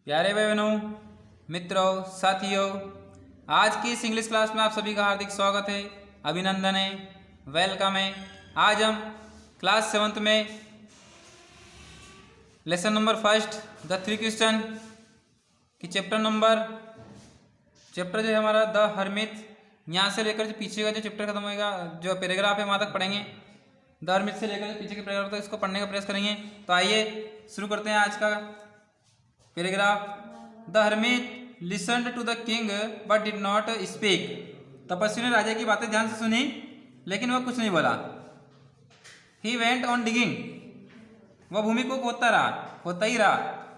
प्यारे भाई बहनों, मित्रों, साथियों, आज की इस इंग्लिश क्लास में आप सभी का हार्दिक स्वागत है, अभिनंदन है, वेलकम है। आज हम क्लास 7th में lesson number first the three question की चैप्टर जो है हमारा द हरमित, यहाँ से लेकर जो पीछे का जो चैप्टर खत्म होगा, जो पैराग्राफ है वहाँ तक पढ़ेंगे। द हरमित से लेकर जो पीछे के पैराग्राफ तक इसको पढ़ने का प्रयास करेंगे। तो आइए शुरू करते हैं आज का paragraph. The hermit listened to the king but did not speak. तपस्वी ने राजा की बातें ध्यान से सुनी लेकिन वह कुछ नहीं बोला। ही वेंट ऑन डिगिंग, वह भूमि को खोदता ही रहा।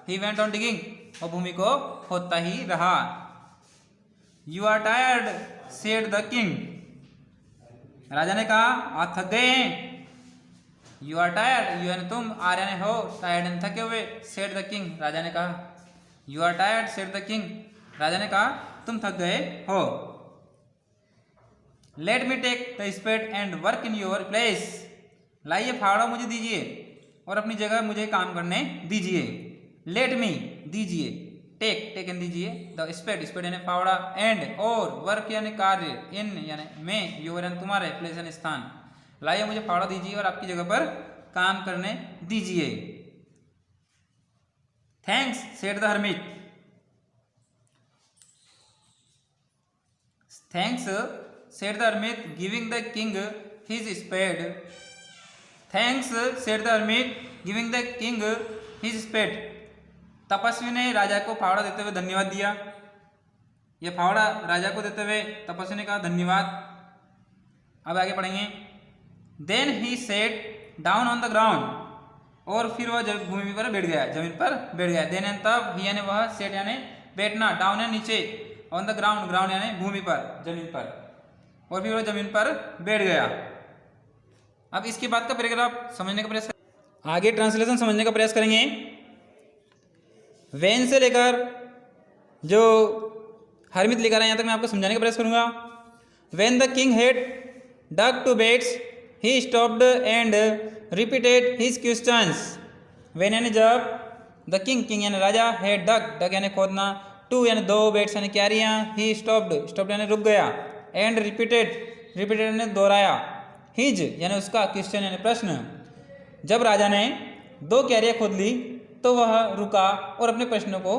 ही वेंट ऑन डिगिंग, वह भूमि को खोदता ही रहा। You are tired said the king, राजा ने कहा आप थक गए हैं। यू आर टायर्ड, यू यानी तुम, आर यानी हो, टायर्ड यानी थके हुए, सेड द किंग, राजा ने कहा। You are tired said the king, राजा ने कहा तुम थक गए हो। Let me take the spade and work in your place, लाइए फावड़ा मुझे दीजिए और अपनी जगह मुझे काम करने दीजिए। लेट मी दीजिए, टेक यानी दीजिए, द स्पेड यानी फावड़ा, एंड और वर्क यानी कार्य, इन यानी में, योर यानी तुम्हारे, प्लेस यानी स्थान। लाइए मुझे फावड़ा दीजिए और आपकी जगह पर काम करने दीजिए। Thanks said the hermit, thanks said the hermit giving the king his spade. Thanks said the hermit giving the king his spade. तपस्वी ने राजा को फावड़ा देते हुए धन्यवाद दिया। यह फावड़ा राजा को देते हुए तपस्वी ने कहा धन्यवाद। अब आगे पढ़ेंगे। Then he sat down on the ground, और फिर वह भूमि पर बैठ गया, जमीन पर बैठ गया। देन यानी तब, ही यानी वह, सेट यानी बैठना, डाउन यानी नीचे, ऑन द ग्राउंड, ग्राउंड यानी भूमि पर, जमीन पर, और फिर वह जमीन पर बैठ गया। अब इसके बाद का पैराग्राफ समझने का प्रयास करेंगे। आगे ट्रांसलेशन समझने का प्रयास करेंगे। वेन से लेकर जो हरमित लेकर आए यहाँ तक मैं आपको समझाने का प्रयास करूंगा। When the king had dug two beds he stopped and repeated his questions. when यानी जब, the king यानी राजा, had dug यानी खोदना, टू यानी दो, बेट्स यानी क्यारियाँ, he stopped यानी रुक गया, and repeated यानी दोहराया, his यानी उसका, क्वेश्चन यानी प्रश्न। जब राजा ने दो क्यारियाँ खोद ली तो वह रुका और अपने प्रश्नों को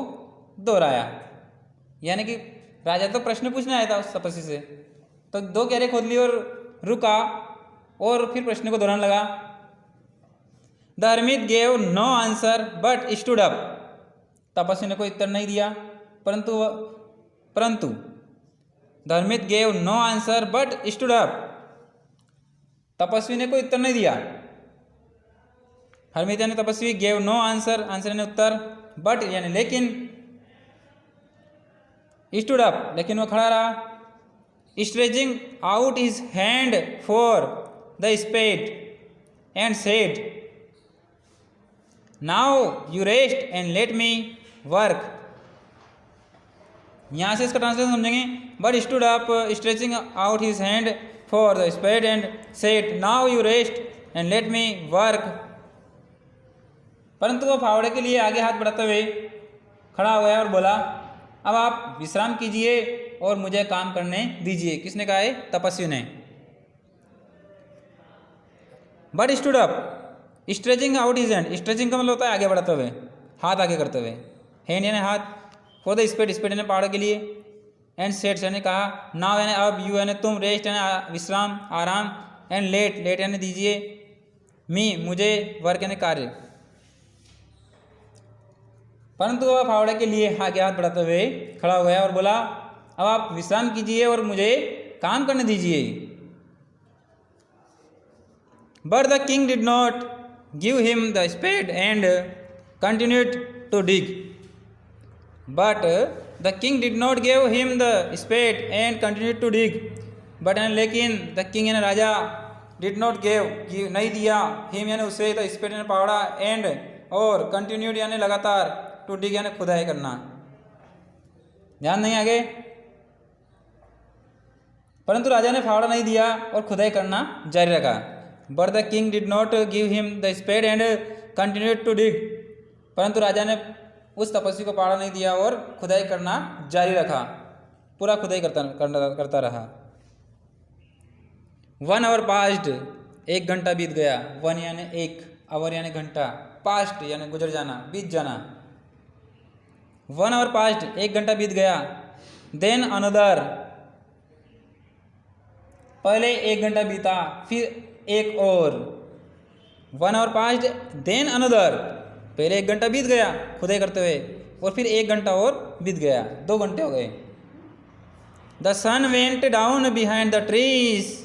दोहराया। यानी कि राजा तो प्रश्न पूछने आया था उस तपस्वी से, तो दो क्यारियाँ खोद ली और रुका और फिर प्रश्न को दोहराने लगा। The hermit gave no answer but stood up, तपस्वी ने कोई उत्तर नहीं दिया परंतु the hermit gave no answer but stood up, तपस्वी ने कोई उत्तर नहीं दिया। हरमित यानी तपस्वी, गेव नो आंसर, आंसर यानी उत्तर, बट यानी लेकिन, स्टूड अप लेकिन वह खड़ा रहा। Stretching out his hand for the spade and said, now you rest and let me work। यहाँ से इसका ट्रांसलेशन समझेंगे। But stood up, stretching out his hand for the spade and said, now you rest and let me work। परंतु वह फावड़े के लिए आगे हाथ बढ़ाते हुए खड़ा हो गया और बोला अब आप विश्राम कीजिए और मुझे काम करने दीजिए। किसने कहा है? तपस्वी ने। But stood up, stretching out his hand, stretching का मतलब होता है आगे बढ़ाते हुए, हाथ आगे करते हुए, हैंड यानी हाथ, फॉर द स्पेड यानी पहाड़ के लिए, एंड सेट्स यानी कहा, नाउ यानी अब, यू यानी तुम, रेस्ट यानी विश्राम, आराम, एंड लेट यानी दीजिए, मी मुझे, वर्क यानी कार्य। परंतु वह फावड़े के लिए आगे हाथ बढ़ाते हुए खड़ा हो गया और बोला अब आप विश्राम कीजिए और मुझे काम करने दीजिए। But the king did not give him the spade and continued to dig. But the king did not give him the spade and continued to dig. But लेकिन the king यानी राजा, did not give नहीं दिया, him यानी उसे, the spade यानी फावड़ा, and और continued यानी लगातार, to dig यानी खुदाई करना। ध्यान नहीं आगे। परंतु राजा ने फावड़ा नहीं दिया और खुदाई करना जारी रखा। But the king did not give him the spade and continued to dig. परंतु राजा ने उस तपस्वी को पहाड़ा नहीं दिया और खुदाई करना जारी रखा, पूरा खुदाई करता रहा। 1 hour passed, 1 घंटा बीत गया। 1 यानी 1, आवर यानी घंटा, पास्ट यानी गुजर जाना, बीत जाना। 1 hour passed, 1 घंटा बीत गया। देन अनदर, पहले 1 घंटा बीता, फिर एक और। 1 hour passed, देन अनदर, पहले 1 घंटा बीत गया खुदाई करते हुए, और फिर 1 घंटा और बीत गया, 2 घंटे हो गए। The sun went down behind the trees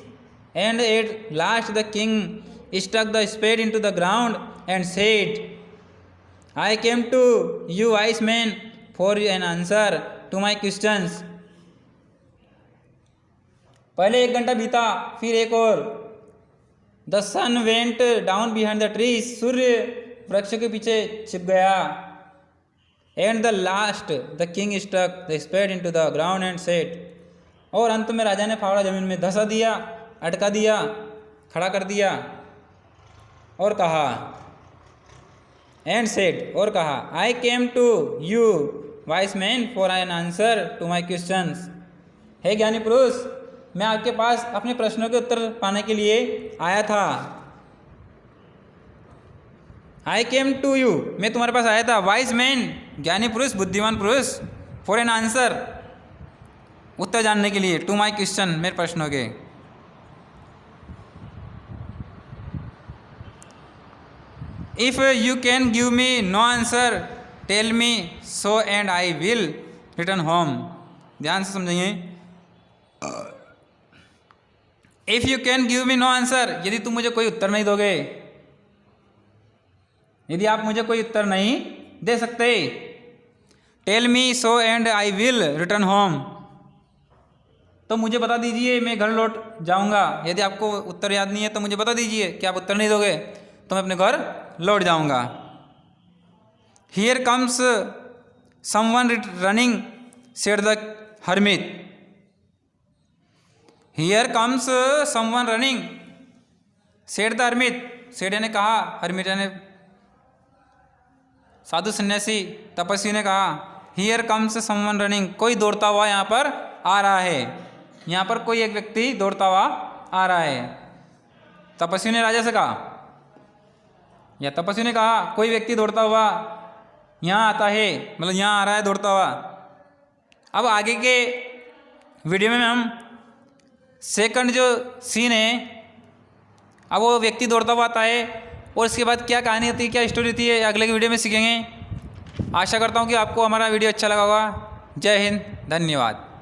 and at last the king stuck the spade into the ground and said, I came to you wise man for an answer to my questions. पहले 1 घंटा बीता, फिर एक और। The sun went down behind the trees, सूर्य वृक्ष के पीछे छिप गया। And the last the king stuck the spade into the ground and said, और अंत में राजा ने फावड़ा जमीन में धंसा दिया, अटका दिया, खड़ा कर दिया, और कहा, एंड सेड, और कहा, I came to you wise man for an answer to my questions. हे ज्ञानी पुरुष, मैं आपके पास अपने प्रश्नों के उत्तर पाने के लिए आया था। आई केम टू यू, मैं तुम्हारे पास आया था, वाइस मैन, ज्ञानी पुरुष, बुद्धिमान पुरुष, फॉर एन आंसर, उत्तर जानने के लिए, टू माई क्वेश्चन, मेरे प्रश्नों के। If you can give me no answer tell me so and I will return home. ध्यान से समझेंगे। If you can give me no answer, यदि तुम मुझे कोई उत्तर नहीं दोगे, यदि आप मुझे कोई उत्तर नहीं दे सकते, tell me so and I will return home, तो मुझे बता दीजिए, मैं घर लौट जाऊंगा। यदि आपको उत्तर याद नहीं है तो मुझे बता दीजिए कि आप उत्तर नहीं दोगे तो मैं अपने घर लौट जाऊंगा। Here comes someone running said the hermit. Here comes someone running said the hermit, said ने कहा, हर्मिट ने साधु सन्यासी तपस्वी ने कहा, हियर कम्स समवन रनिंग, कोई दौड़ता हुआ यहाँ पर आ रहा है, यहाँ पर कोई एक व्यक्ति दौड़ता हुआ आ रहा है। तपस्वी ने राजा से कहा, या तपस्वी ने कहा, कोई व्यक्ति दौड़ता हुआ यहाँ आता है, मतलब यहाँ आ रहा है दौड़ता हुआ। अब आगे के वीडियो में हम सेकंड जो सीन है, अब वो व्यक्ति दौड़ता हुआ आता है और इसके बाद क्या कहानी होती है, क्या स्टोरी होती है, अगले की वीडियो में सीखेंगे। आशा करता हूँ कि आपको हमारा वीडियो अच्छा लगा होगा। जय हिंद, धन्यवाद।